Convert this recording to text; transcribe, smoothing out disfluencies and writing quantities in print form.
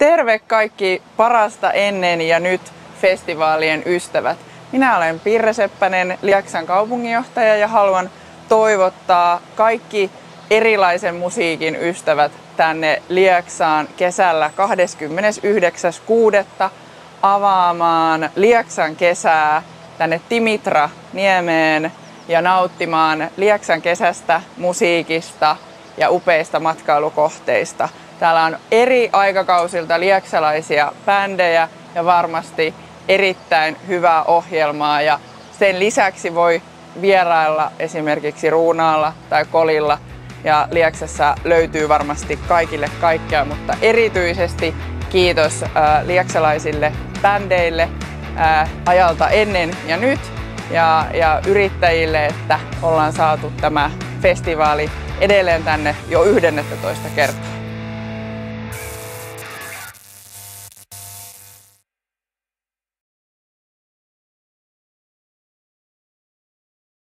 Terve kaikki parasta ennen ja nyt festivaalien ystävät. Minä olen Pirre Seppänen, Lieksan kaupunginjohtaja ja haluan toivottaa kaikki erilaisen musiikin ystävät tänne Lieksaan kesällä 29.6. avaamaan Lieksan kesää tänne Timitra-niemeen ja nauttimaan Lieksan kesästä, musiikista ja upeista matkailukohteista. Täällä on eri aikakausilta lieksalaisia bändejä ja varmasti erittäin hyvää ohjelmaa. Ja sen lisäksi voi vierailla esimerkiksi Ruunaalla tai Kolilla. Ja Lieksassa löytyy varmasti kaikille kaikkea, mutta erityisesti kiitos lieksalaisille bändeille ajalta ennen ja nyt ja yrittäjille, että ollaan saatu tämä festivaali edelleen tänne jo 11. kertaa.